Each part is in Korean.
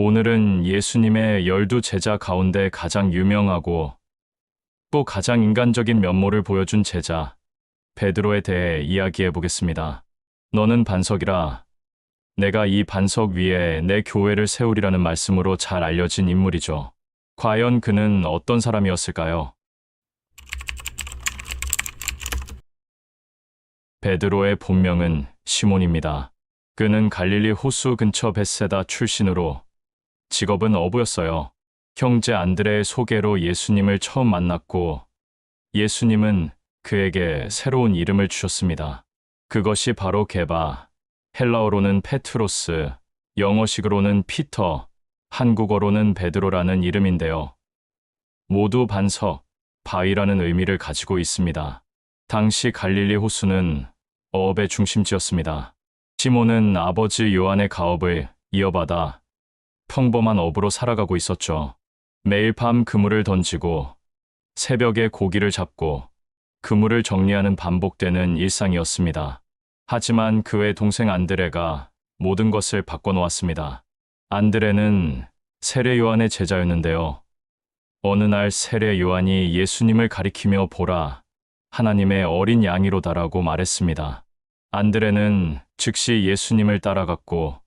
오늘은 예수님의 12제자 가운데 가장 유명하고 또 가장 인간적인 면모를 보여준 제자, 베드로에 대해 이야기해 보겠습니다. 너는 반석이라, 내가 이 반석 위에 내 교회를 세우리라는 말씀으로 잘 알려진 인물이죠. 과연 그는 어떤 사람이었을까요? 베드로의 본명은 시몬입니다. 그는 갈릴리 호수 근처 벳세다 출신으로 직업은 어부였어요. 형제 안드레의 소개로 예수님을 처음 만났고 예수님은 그에게 새로운 이름을 주셨습니다. 그것이 바로 게바, 헬라어로는 페트로스, 영어식으로는 피터, 한국어로는 베드로라는 이름인데요. 모두 반석, 바위라는 의미를 가지고 있습니다. 당시 갈릴리 호수는 어업의 중심지였습니다. 시몬은 아버지 요한의 가업을 이어받아 평범한 어부로 살아가고 있었죠. 매일 밤 그물을 던지고 새벽에 고기를 잡고 그물을 정리하는 반복되는 일상이었습니다. 하지만 그의 동생 안드레가 모든 것을 바꿔놓았습니다. 안드레는 세례 요한의 제자였는데요. 어느 날 세례 요한이 예수님을 가리키며 보라, 하나님의 어린 양이로다라고 말했습니다. 안드레는 즉시 예수님을 따라갔고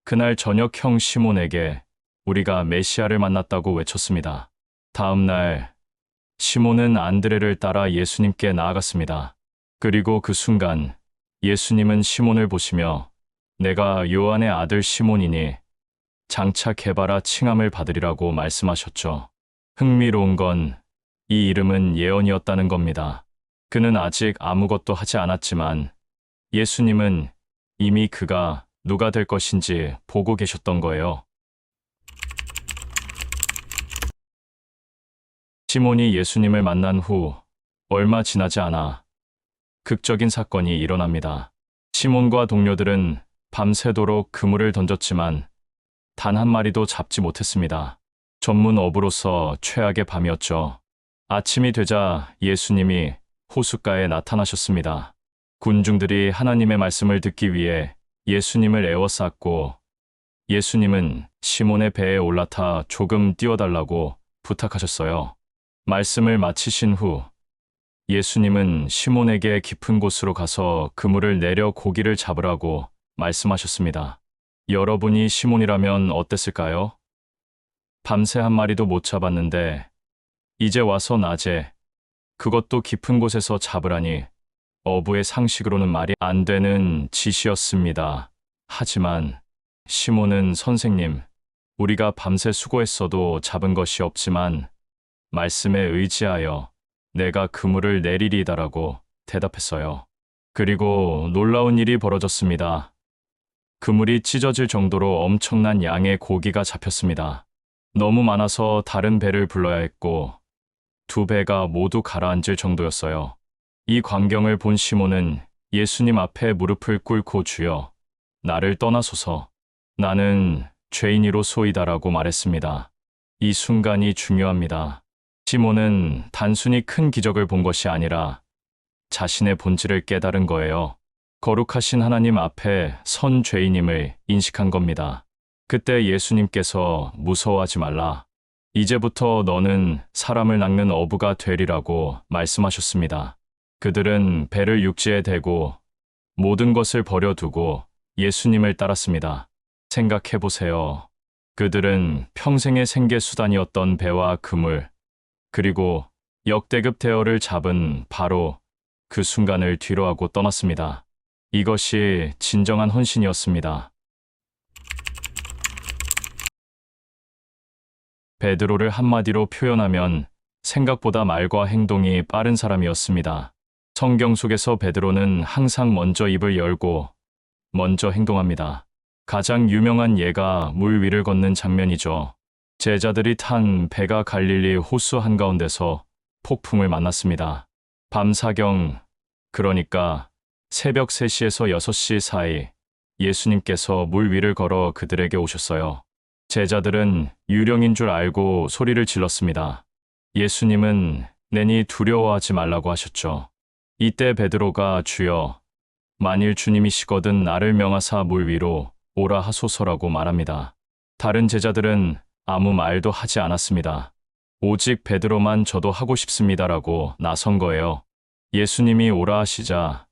그날 저녁 형 시몬에게 우리가 메시아를 만났다고 외쳤습니다. 다음 날 시몬은 안드레를 따라 예수님께 나아갔습니다. 그리고 그 순간 예수님은 시몬을 보시며 내가 요한의 아들 시몬이니 장차 게바라 칭함을 받으리라고 말씀하셨죠. 흥미로운 건 이 이름은 예언이었다는 겁니다. 그는 아직 아무것도 하지 않았지만 예수님은 이미 그가 누가 될 것인지 보고 계셨던 거예요. 시몬이 예수님을 만난 후 얼마 지나지 않아 극적인 사건이 일어납니다. 시몬과 동료들은 밤새도록 그물을 던졌지만 단 한 마리도 잡지 못했습니다. 전문 어부로서 최악의 밤이었죠. 아침이 되자 예수님이 호숫가에 나타나셨습니다. 군중들이 하나님의 말씀을 듣기 위해 예수님을 에워쌌고 예수님은 시몬의 배에 올라타 조금 띄워달라고 부탁하셨어요. 말씀을 마치신 후 예수님은 시몬에게 깊은 곳으로 가서 그물을 내려 고기를 잡으라고 말씀하셨습니다. 여러분이 시몬이라면 어땠을까요? 밤새 한 마리도 못 잡았는데 이제 와서 낮에 그것도 깊은 곳에서 잡으라니 어부의 상식으로는 말이 안 되는 짓이었습니다. 하지만 시몬은 선생님, 우리가 밤새 수고했어도 잡은 것이 없지만 말씀에 의지하여 내가 그물을 내리리다라고 대답했어요. 그리고 놀라운 일이 벌어졌습니다. 그물이 찢어질 정도로 엄청난 양의 고기가 잡혔습니다. 너무 많아서 다른 배를 불러야 했고 두 배가 모두 가라앉을 정도였어요. 이 광경을 본 시몬은 예수님 앞에 무릎을 꿇고 주여, 나를 떠나소서. 나는 죄인이로소이다라고 말했습니다. 이 순간이 중요합니다. 시몬은 단순히 큰 기적을 본 것이 아니라 자신의 본질을 깨달은 거예요. 거룩하신 하나님 앞에 선 죄인임을 인식한 겁니다. 그때 예수님께서 무서워하지 말라. 이제부터 너는 사람을 낚는 어부가 되리라고 말씀하셨습니다. 그들은 배를 육지에 대고 모든 것을 버려두고 예수님을 따랐습니다. 생각해보세요. 그들은 평생의 생계수단이었던 배와 그물, 그리고 역대급 대어를 잡은 바로 그 순간을 뒤로하고 떠났습니다. 이것이 진정한 헌신이었습니다. 베드로를 한마디로 표현하면 생각보다 말과 행동이 빠른 사람이었습니다. 성경 속에서 베드로는 항상 먼저 입을 열고 먼저 행동합니다. 가장 유명한 예가 물 위를 걷는 장면이죠. 제자들이 탄 배가 갈릴리 호수 한가운데서 폭풍을 만났습니다. 밤사경, 그러니까 새벽 3시에서 6시 사이 예수님께서 물 위를 걸어 그들에게 오셨어요. 제자들은 유령인 줄 알고 소리를 질렀습니다. 예수님은 내니 두려워하지 말라고 하셨죠. 이때 베드로가 주여, 만일 주님이시거든 나를 명하사 물 위로 오라 하소서라고 말합니다. 다른 제자들은 아무 말도 하지 않았습니다. 오직 베드로만 저도 하고 싶습니다라고 나선 거예요. 예수님이 오라 하시자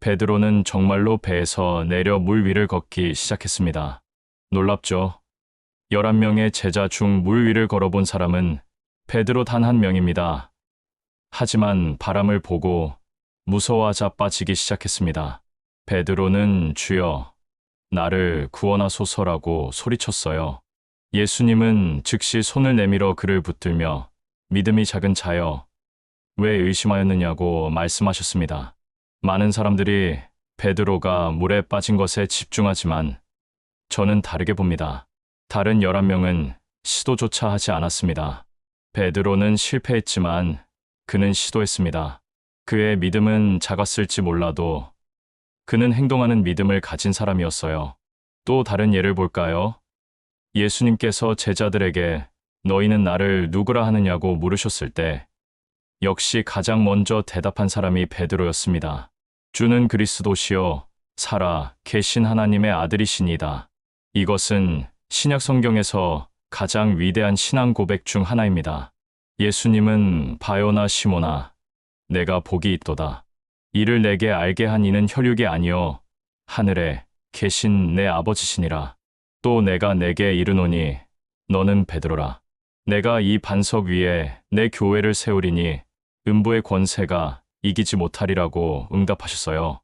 베드로는 정말로 배에서 내려 물 위를 걷기 시작했습니다. 놀랍죠? 11명의 제자 중 물 위를 걸어본 사람은 베드로 단 한 명입니다. 하지만 바람을 보고 무서워하자 빠지기 시작했습니다. 베드로는 주여, 나를 구원하소서라고 소리쳤어요. 예수님은 즉시 손을 내밀어 그를 붙들며 믿음이 작은 자여, 왜 의심하였느냐고 말씀하셨습니다. 많은 사람들이 베드로가 물에 빠진 것에 집중하지만 저는 다르게 봅니다. 다른 11명은 시도조차 하지 않았습니다. 베드로는 실패했지만 그는 시도했습니다. 그의 믿음은 작았을지 몰라도 그는 행동하는 믿음을 가진 사람이었어요. 또 다른 예를 볼까요? 예수님께서 제자들에게 너희는 나를 누구라 하느냐고 물으셨을 때 역시 가장 먼저 대답한 사람이 베드로였습니다. 주는 그리스도시요 살아 계신 하나님의 아들이시니이다. 이것은 신약 성경에서 가장 위대한 신앙 고백 중 하나입니다. 예수님은 바요나 시모나 내가 복이 있도다. 이를 내게 알게 한 이는 혈육이 아니요 하늘에 계신 내 아버지시니라. 또 내가 내게 이르노니 너는 베드로라. 내가 이 반석 위에 내 교회를 세우리니 음부의 권세가 이기지 못하리라고 응답하셨어요.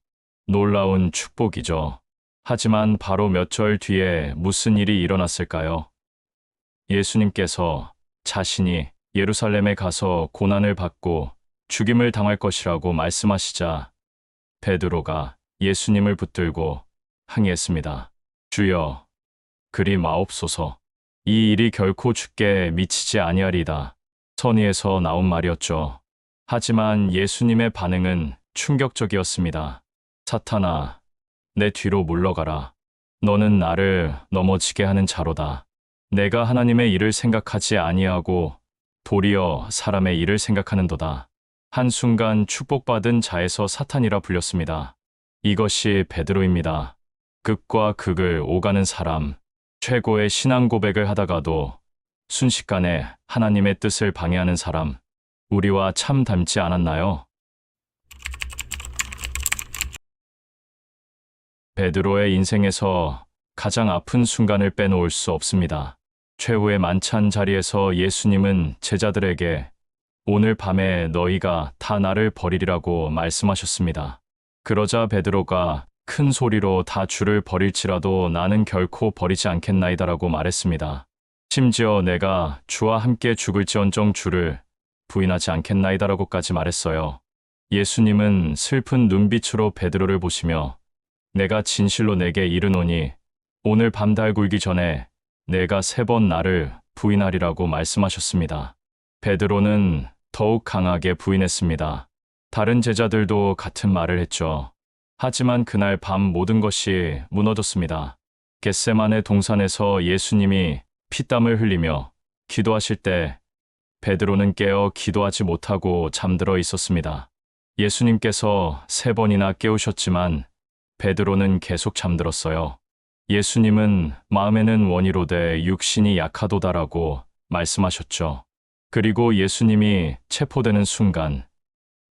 놀라운 축복이죠. 하지만 바로 몇 절 뒤에 무슨 일이 일어났을까요? 예수님께서 자신이 예루살렘에 가서 고난을 받고 죽임을 당할 것이라고 말씀하시자 베드로가 예수님을 붙들고 항의했습니다. 주여, 그리 마옵소서. 이 일이 결코 주께 미치지 아니하리다. 선의에서 나온 말이었죠. 하지만 예수님의 반응은 충격적이었습니다. 사탄아, 내 뒤로 물러가라. 너는 나를 넘어지게 하는 자로다. 내가 하나님의 일을 생각하지 아니하고 도리어 사람의 일을 생각하는도다. 한순간 축복받은 자에서 사탄이라 불렸습니다. 이것이 베드로입니다. 극과 극을 오가는 사람, 최고의 신앙 고백을 하다가도 순식간에 하나님의 뜻을 방해하는 사람, 우리와 참 닮지 않았나요? 베드로의 인생에서 가장 아픈 순간을 빼놓을 수 없습니다. 최후의 만찬 자리에서 예수님은 제자들에게 오늘 밤에 너희가 다 나를 버리리라고 말씀하셨습니다. 그러자 베드로가 큰 소리로 다 주를 버릴지라도 나는 결코 버리지 않겠나이다라고 말했습니다. 심지어 내가 주와 함께 죽을지언정 주를 부인하지 않겠나이다라고까지 말했어요. 예수님은 슬픈 눈빛으로 베드로를 보시며 내가 진실로 내게 이르노니 오늘 밤 달 굴기 전에 내가 3번 나를 부인하리라고 말씀하셨습니다. 베드로는 더욱 강하게 부인했습니다. 다른 제자들도 같은 말을 했죠. 하지만 그날 밤 모든 것이 무너졌습니다. 겟세마네 동산에서 예수님이 피땀을 흘리며 기도하실 때 베드로는 깨어 기도하지 못하고 잠들어 있었습니다. 예수님께서 3번이나 깨우셨지만 베드로는 계속 잠들었어요. 예수님은 마음에는 원이로되 육신이 약하도다라고 말씀하셨죠. 그리고 예수님이 체포되는 순간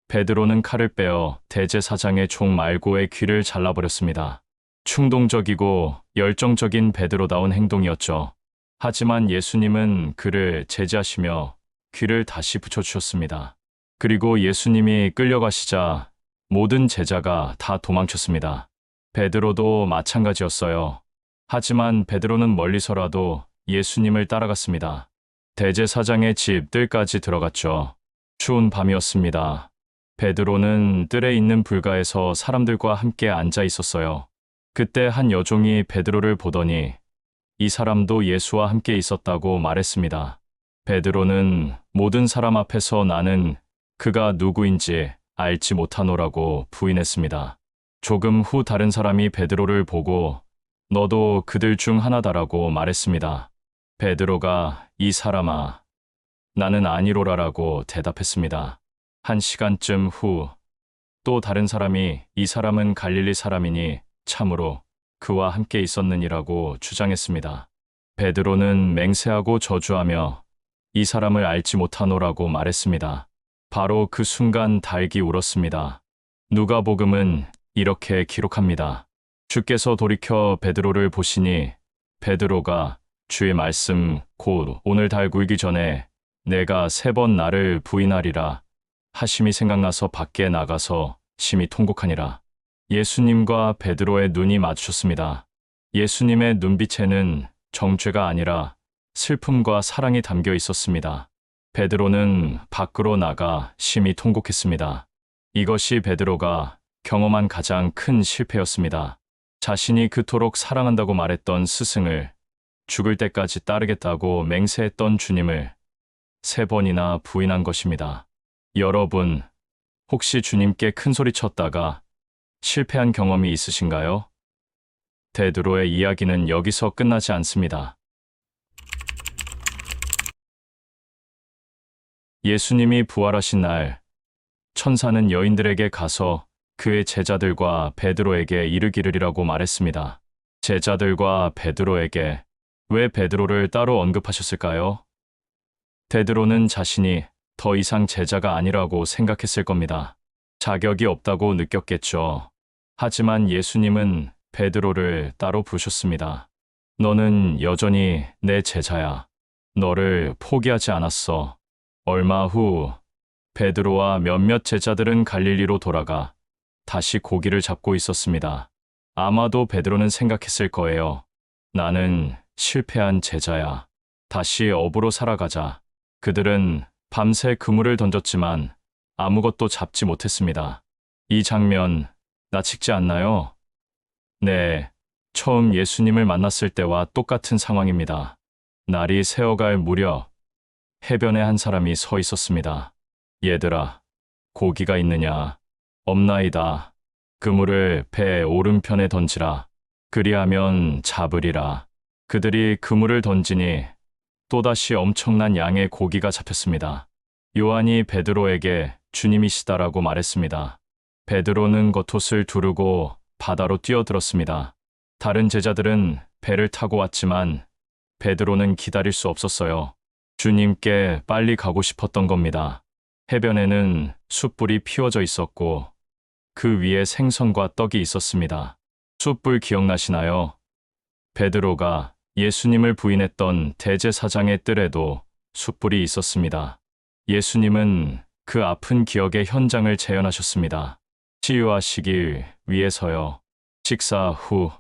베드로는 칼을 빼어 대제사장의 종 말고의 귀를 잘라버렸습니다. 충동적이고 열정적인 베드로다운 행동이었죠. 하지만 예수님은 그를 제지하시며 귀를 다시 붙여주셨습니다. 그리고 예수님이 끌려가시자 모든 제자가 다 도망쳤습니다. 베드로도 마찬가지였어요. 하지만 베드로는 멀리서라도 예수님을 따라갔습니다. 대제사장의 집 뜰까지 들어갔죠. 추운 밤이었습니다. 베드로는 뜰에 있는 불가에서 사람들과 함께 앉아 있었어요. 그때 한 여종이 베드로를 보더니 이 사람도 예수와 함께 있었다고 말했습니다. 베드로는 모든 사람 앞에서 나는 그가 누구인지 알지 못하노라고 부인했습니다. 조금 후 다른 사람이 베드로를 보고 너도 그들 중 하나다라고 말했습니다. 베드로가 이 사람아, 나는 아니로라라고 대답했습니다. 1시간쯤 후 또 다른 사람이 이 사람은 갈릴리 사람이니 참으로 그와 함께 있었느니라고 주장했습니다. 베드로는 맹세하고 저주하며 이 사람을 알지 못하노라고 말했습니다. 바로 그 순간 닭이 울었습니다. 누가복음은 이렇게 기록합니다. 주께서 돌이켜 베드로를 보시니 베드로가 주의 말씀 곧 오늘 닭 울기 전에 내가 3번 나를 부인하리라 하심이 생각나서 밖에 나가서 심히 통곡하니라. 예수님과 베드로의 눈이 마주쳤습니다. 예수님의 눈빛에는 정죄가 아니라 슬픔과 사랑이 담겨 있었습니다. 베드로는 밖으로 나가 심히 통곡했습니다. 이것이 베드로가 경험한 가장 큰 실패였습니다. 자신이 그토록 사랑한다고 말했던 스승을 죽을 때까지 따르겠다고 맹세했던 주님을 3번이나 부인한 것입니다. 여러분, 혹시 주님께 큰 소리 쳤다가 실패한 경험이 있으신가요? 베드로의 이야기는 여기서 끝나지 않습니다. 예수님이 부활하신 날, 천사는 여인들에게 가서 그의 제자들과 베드로에게 이르기르리라고 말했습니다. 제자들과 베드로에게 왜 베드로를 따로 언급하셨을까요? 베드로는 자신이 더 이상 제자가 아니라고 생각했을 겁니다. 자격이 없다고 느꼈겠죠. 하지만 예수님은 베드로를 따로 부르셨습니다. 너는 여전히 내 제자야. 너를 포기하지 않았어. 얼마 후 베드로와 몇몇 제자들은 갈릴리로 돌아가 다시 고기를 잡고 있었습니다. 아마도 베드로는 생각했을 거예요. 나는 실패한 제자야. 다시 업으로 살아가자. 그들은 밤새 그물을 던졌지만 아무것도 잡지 못했습니다. 이 장면 나치지 않나요? 네, 처음 예수님을 만났을 때와 똑같은 상황입니다. 날이 새어갈 무렵 해변에 한 사람이 서 있었습니다. 얘들아, 고기가 있느냐? 없나이다. 그물을 배 오른편에 던지라. 그리하면 잡으리라. 그들이 그물을 던지니 또다시 엄청난 양의 고기가 잡혔습니다. 요한이 베드로에게 주님이시다라고 말했습니다. 베드로는 겉옷을 두르고 바다로 뛰어들었습니다. 다른 제자들은 배를 타고 왔지만 베드로는 기다릴 수 없었어요. 주님께 빨리 가고 싶었던 겁니다. 해변에는 숯불이 피워져 있었고 그 위에 생선과 떡이 있었습니다. 숯불 기억나시나요? 베드로가 예수님을 부인했던 대제사장의 뜰에도 숯불이 있었습니다. 예수님은 그 아픈 기억의 현장을 재현하셨습니다. 치유하시길 위해서요. 식사 후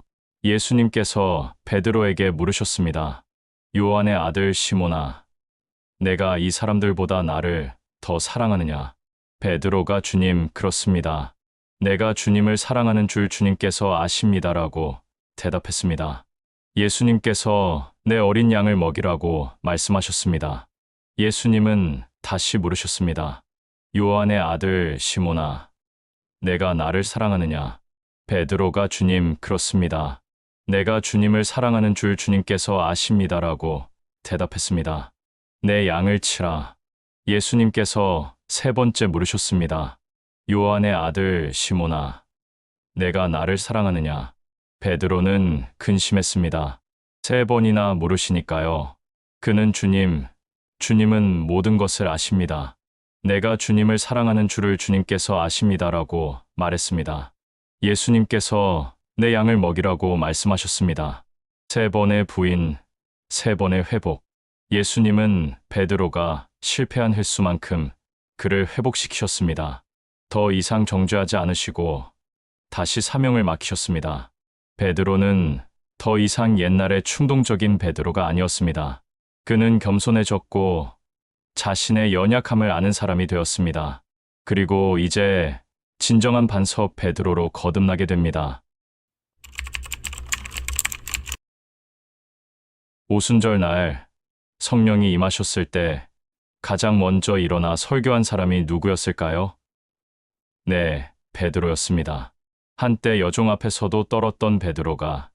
예수님께서 베드로에게 물으셨습니다. 요한의 아들 시몬아, 내가 이 사람들보다 나를 더 사랑하느냐? 베드로가 주님, 그렇습니다. 내가 주님을 사랑하는 줄 주님께서 아십니다라고 대답했습니다. 예수님께서 내 어린 양을 먹이라고 말씀하셨습니다. 예수님은 다시 물으셨습니다. 요한의 아들 시몬아, 내가 나를 사랑하느냐? 베드로가 주님, 그렇습니다. 내가 주님을 사랑하는 줄 주님께서 아십니다라고 대답했습니다. 내 양을 치라. 예수님께서 3번째 물으셨습니다. 요한의 아들 시몬아, 내가 나를 사랑하느냐? 베드로는 근심했습니다. 3번이나 물으시니까요. 그는 주님은 모든 것을 아십니다. 내가 주님을 사랑하는 줄을 주님께서 아십니다라고 말했습니다. 예수님께서 내 양을 먹이라고 말씀하셨습니다. 3번의 부인, 3번의 회복. 예수님은 베드로가 실패한 횟수만큼 그를 회복시키셨습니다. 더 이상 정죄하지 않으시고 다시 사명을 맡기셨습니다. 베드로는 더 이상 옛날의 충동적인 베드로가 아니었습니다. 그는 겸손해졌고 자신의 연약함을 아는 사람이 되었습니다. 그리고 이제 진정한 반석 베드로로 거듭나게 됩니다. 오순절 날 성령이 임하셨을 때 가장 먼저 일어나 설교한 사람이 누구였을까요? 네, 베드로였습니다. 한때 여종 앞에서도 떨었던 베드로가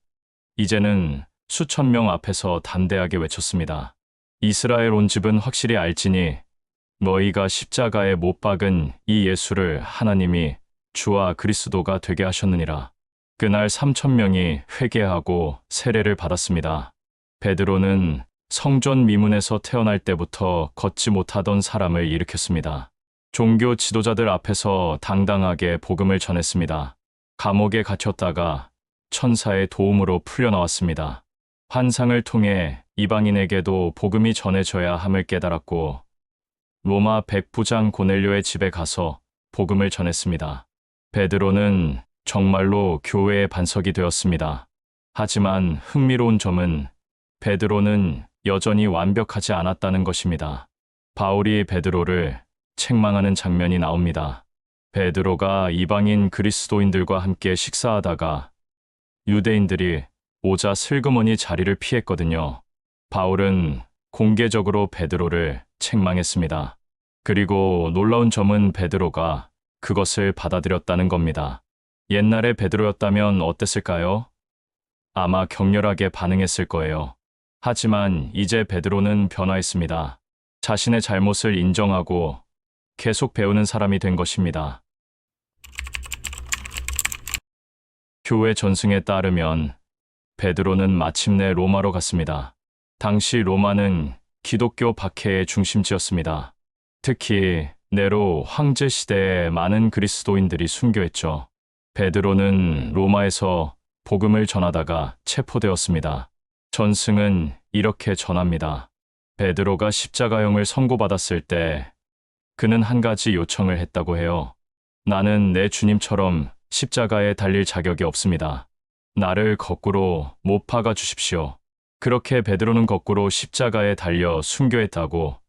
이제는 수천 명 앞에서 담대하게 외쳤습니다. 이스라엘 온 집은 확실히 알지니 너희가 십자가에 못 박은 이 예수를 하나님이 주와 그리스도가 되게 하셨느니라. 그날 3,000명이 회개하고 세례를 받았습니다. 베드로는 성전 미문에서 태어날 때부터 걷지 못하던 사람을 일으켰습니다. 종교 지도자들 앞에서 당당하게 복음을 전했습니다. 감옥에 갇혔다가 천사의 도움으로 풀려나왔습니다. 환상을 통해 이방인에게도 복음이 전해져야 함을 깨달았고 로마 백부장 고넬료의 집에 가서 복음을 전했습니다. 베드로는 정말로 교회의 반석이 되었습니다. 하지만 흥미로운 점은 베드로는 여전히 완벽하지 않았다는 것입니다. 바울이 베드로를 책망하는 장면이 나옵니다. 베드로가 이방인 그리스도인들과 함께 식사하다가 유대인들이 오자 슬그머니 자리를 피했거든요. 바울은 공개적으로 베드로를 책망했습니다. 그리고 놀라운 점은 베드로가 그것을 받아들였다는 겁니다. 옛날에 베드로였다면 어땠을까요? 아마 격렬하게 반응했을 거예요. 하지만 이제 베드로는 변화했습니다. 자신의 잘못을 인정하고 계속 배우는 사람이 된 것입니다. 교회 전승에 따르면 베드로는 마침내 로마로 갔습니다. 당시 로마는 기독교 박해의 중심지였습니다. 특히 네로 황제 시대에 많은 그리스도인들이 순교했죠. 베드로는 로마에서 복음을 전하다가 체포되었습니다. 전승은 이렇게 전합니다. 베드로가 십자가형을 선고받았을 때 그는 한 가지 요청을 했다고 해요. 나는 내 주님처럼 십자가에 달릴 자격이 없습니다. 나를 거꾸로 못 박아 주십시오. 그렇게 베드로는 거꾸로 십자가에 달려 순교했다고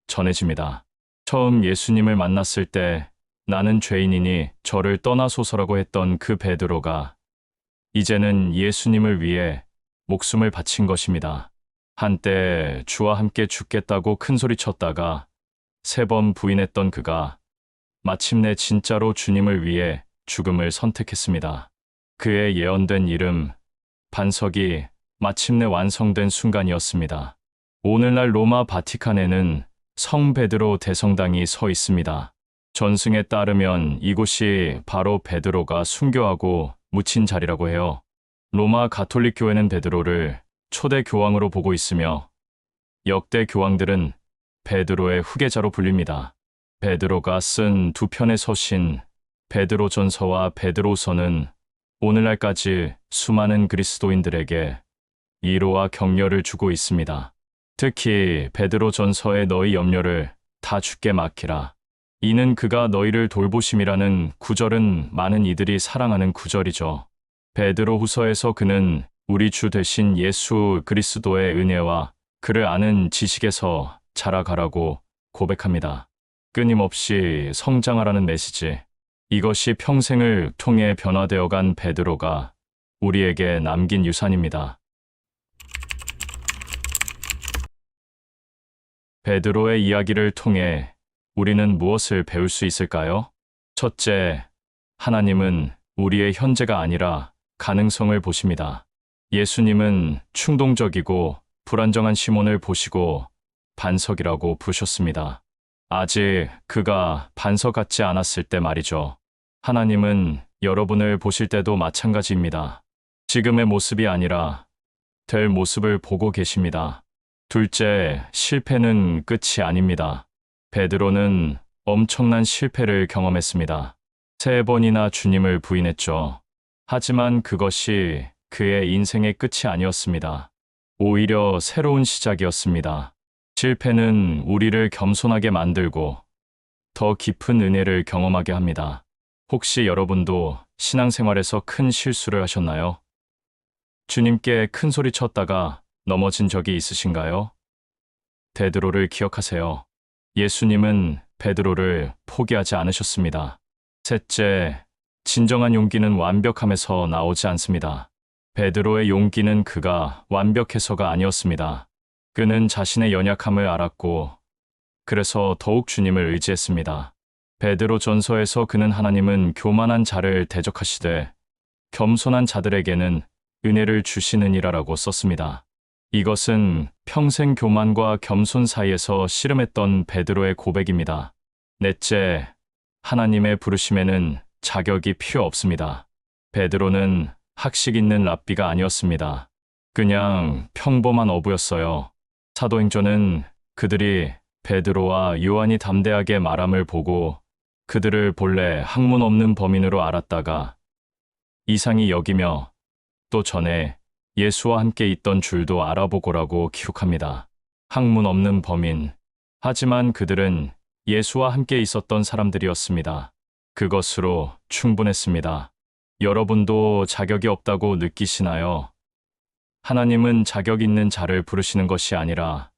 전해집니다. 처음 예수님을 만났을 때 나는 죄인이니 저를 떠나소서라고 했던 그 베드로가 이제는 예수님을 위해 목숨을 바친 것입니다. 한때 주와 함께 죽겠다고 큰소리쳤다가 3번 부인했던 그가 마침내 진짜로 주님을 위해 죽음을 선택했습니다. 그의 예언된 이름, 반석이 마침내 완성된 순간이었습니다. 오늘날 로마 바티칸에는 성 베드로 대성당이 서 있습니다. 전승에 따르면 이곳이 바로 베드로가 순교하고 묻힌 자리라고 해요. 로마 가톨릭 교회는 베드로를 초대 교황으로 보고 있으며 역대 교황들은 베드로의 후계자로 불립니다. 베드로가 쓴 2편의 서신 베드로전서와 베드로서는 오늘날까지 수많은 그리스도인들에게 위로와 격려를 주고 있습니다. 특히 베드로전서의 너희 염려를 다 주께 맡기라. 이는 그가 너희를 돌보심이라는 구절은 많은 이들이 사랑하는 구절이죠. 베드로후서에서 그는 우리 주 되신 예수 그리스도의 은혜와 그를 아는 지식에서 자라가라고 고백합니다. 끊임없이 성장하라는 메시지. 이것이 평생을 통해 변화되어간 베드로가 우리에게 남긴 유산입니다. 베드로의 이야기를 통해 우리는 무엇을 배울 수 있을까요? 첫째, 하나님은 우리의 현재가 아니라 가능성을 보십니다. 예수님은 충동적이고 불안정한 시몬을 보시고 반석이라고 부르셨습니다. 아직 그가 반석 같지 않았을 때 말이죠. 하나님은 여러분을 보실 때도 마찬가지입니다. 지금의 모습이 아니라 될 모습을 보고 계십니다. 둘째, 실패는 끝이 아닙니다. 베드로는 엄청난 실패를 경험했습니다. 3번이나 주님을 부인했죠. 하지만 그것이 그의 인생의 끝이 아니었습니다. 오히려 새로운 시작이었습니다. 실패는 우리를 겸손하게 만들고 더 깊은 은혜를 경험하게 합니다. 혹시 여러분도 신앙생활에서 큰 실수를 하셨나요? 주님께 큰 소리 쳤다가 넘어진 적이 있으신가요? 베드로를 기억하세요. 예수님은 베드로를 포기하지 않으셨습니다. 셋째, 진정한 용기는 완벽함에서 나오지 않습니다. 베드로의 용기는 그가 완벽해서가 아니었습니다. 그는 자신의 연약함을 알았고 그래서 더욱 주님을 의지했습니다. 베드로 전서에서 그는 하나님은 교만한 자를 대적하시되 겸손한 자들에게는 은혜를 주시느니라라고 썼습니다. 이것은 평생 교만과 겸손 사이에서 씨름했던 베드로의 고백입니다. 넷째, 하나님의 부르심에는 자격이 필요 없습니다. 베드로는 학식 있는 랍비가 아니었습니다. 그냥 평범한 어부였어요. 사도행전은 그들이 베드로와 요한이 담대하게 말함을 보고 그들을 본래 학문 없는 범인으로 알았다가 이상히 여기며 또 전에 예수와 함께 있던 줄도 알아보고라고 기록합니다. 학문 없는 범인. 하지만 그들은 예수와 함께 있었던 사람들이었습니다. 그것으로 충분했습니다. 여러분도 자격이 없다고 느끼시나요? 하나님은 자격 있는 자를 부르시는 것이 아니라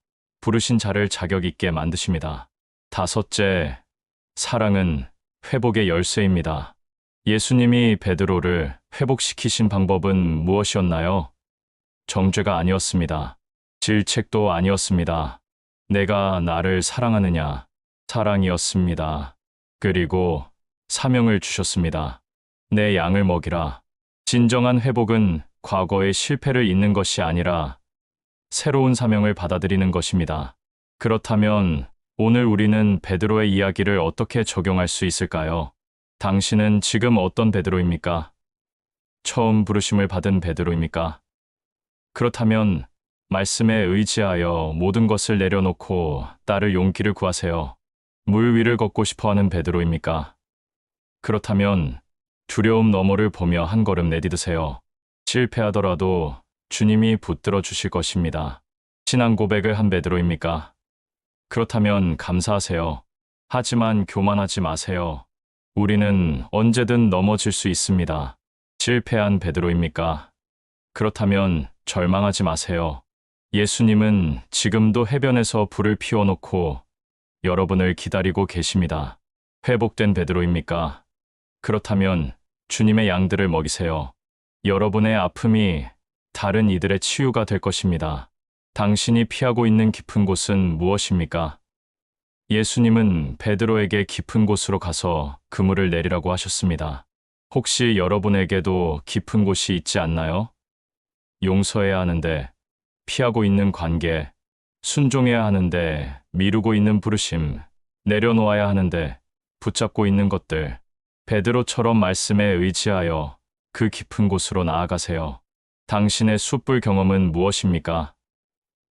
부르신 자를 자격 있게 만드십니다. 다섯째, 사랑은 회복의 열쇠입니다. 예수님이 베드로를 회복시키신 방법은 무엇이었나요? 정죄가 아니었습니다. 질책도 아니었습니다. 내가 나를 사랑하느냐? 사랑이었습니다. 그리고 사명을 주셨습니다. 내 양을 먹이라. 진정한 회복은 과거의 실패를 잊는 것이 아니라 새로운 사명을 받아들이는 것입니다. 그렇다면 오늘 우리는 베드로의 이야기를 어떻게 적용할 수 있을까요? 당신은 지금 어떤 베드로입니까? 처음 부르심을 받은 베드로입니까? 그렇다면 말씀에 의지하여 모든 것을 내려놓고 따를 용기를 구하세요. 물 위를 걷고 싶어하는 베드로입니까? 그렇다면 두려움 너머를 보며 한 걸음 내디드세요. 실패하더라도 주님이 붙들어 주실 것입니다. 신앙 고백을 한 베드로입니까? 그렇다면 감사하세요. 하지만 교만하지 마세요. 우리는 언제든 넘어질 수 있습니다. 실패한 베드로입니까? 그렇다면 절망하지 마세요. 예수님은 지금도 해변에서 불을 피워놓고 여러분을 기다리고 계십니다. 회복된 베드로입니까? 그렇다면 주님의 양들을 먹이세요. 여러분의 아픔이 다른 이들의 치유가 될 것입니다. 당신이 피하고 있는 깊은 곳은 무엇입니까? 예수님은 베드로에게 깊은 곳으로 가서 그물을 내리라고 하셨습니다. 혹시 여러분에게도 깊은 곳이 있지 않나요? 용서해야 하는데 피하고 있는 관계, 순종해야 하는데 미루고 있는 부르심, 내려놓아야 하는데 붙잡고 있는 것들, 베드로처럼 말씀에 의지하여 그 깊은 곳으로 나아가세요. 당신의 숯불 경험은 무엇입니까?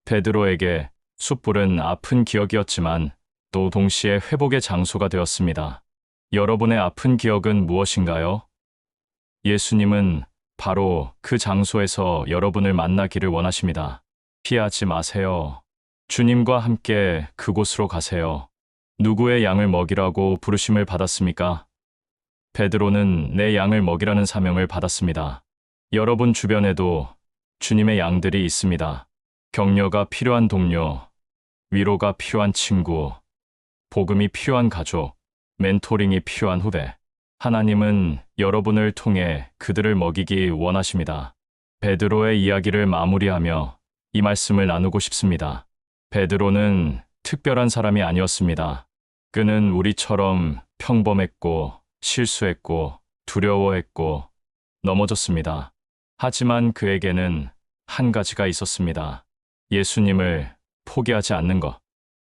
베드로에게 숯불은 아픈 기억이었지만 또 동시에 회복의 장소가 되었습니다. 여러분의 아픈 기억은 무엇인가요? 예수님은 바로 그 장소에서 여러분을 만나기를 원하십니다. 피하지 마세요. 주님과 함께 그곳으로 가세요. 누구의 양을 먹이라고 부르심을 받았습니까? 베드로는 내 양을 먹이라는 사명을 받았습니다. 여러분 주변에도 주님의 양들이 있습니다. 격려가 필요한 동료, 위로가 필요한 친구, 복음이 필요한 가족, 멘토링이 필요한 후배. 하나님은 여러분을 통해 그들을 먹이기 원하십니다. 베드로의 이야기를 마무리하며 이 말씀을 나누고 싶습니다. 베드로는 특별한 사람이 아니었습니다. 그는 우리처럼 평범했고 실수했고 두려워했고 넘어졌습니다. 하지만 그에게는 한 가지가 있었습니다. 예수님을 포기하지 않는 것.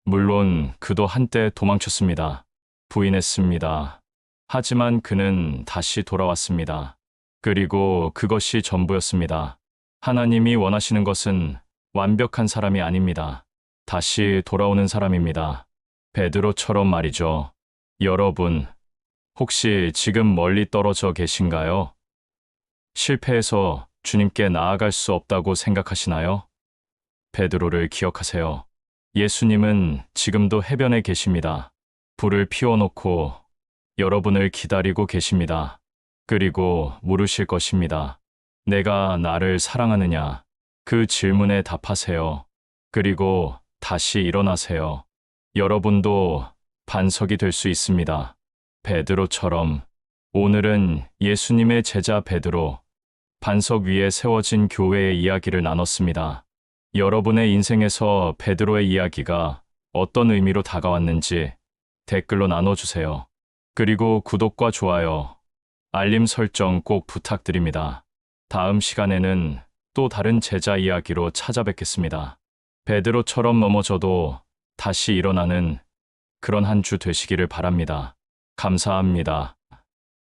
물론 그도 한때 도망쳤습니다. 부인했습니다. 하지만 그는 다시 돌아왔습니다. 그리고 그것이 전부였습니다. 하나님이 원하시는 것은 완벽한 사람이 아닙니다. 다시 돌아오는 사람입니다. 베드로처럼 말이죠. 여러분, 혹시 지금 멀리 떨어져 계신가요? 실패해서 주님께 나아갈 수 없다고 생각하시나요? 베드로를 기억하세요. 예수님은 지금도 해변에 계십니다. 불을 피워놓고 여러분을 기다리고 계십니다. 그리고 물으실 것입니다. 내가 나를 사랑하느냐? 그 질문에 답하세요. 그리고 다시 일어나세요. 여러분도 반석이 될 수 있습니다. 베드로처럼. 오늘은 예수님의 제자 베드로, 반석 위에 세워진 교회의 이야기를 나눴습니다. 여러분의 인생에서 베드로의 이야기가 어떤 의미로 다가왔는지 댓글로 나눠주세요. 그리고 구독과 좋아요, 알림 설정 꼭 부탁드립니다. 다음 시간에는 또 다른 제자 이야기로 찾아뵙겠습니다. 베드로처럼 넘어져도 다시 일어나는 그런 한 주 되시기를 바랍니다. 감사합니다.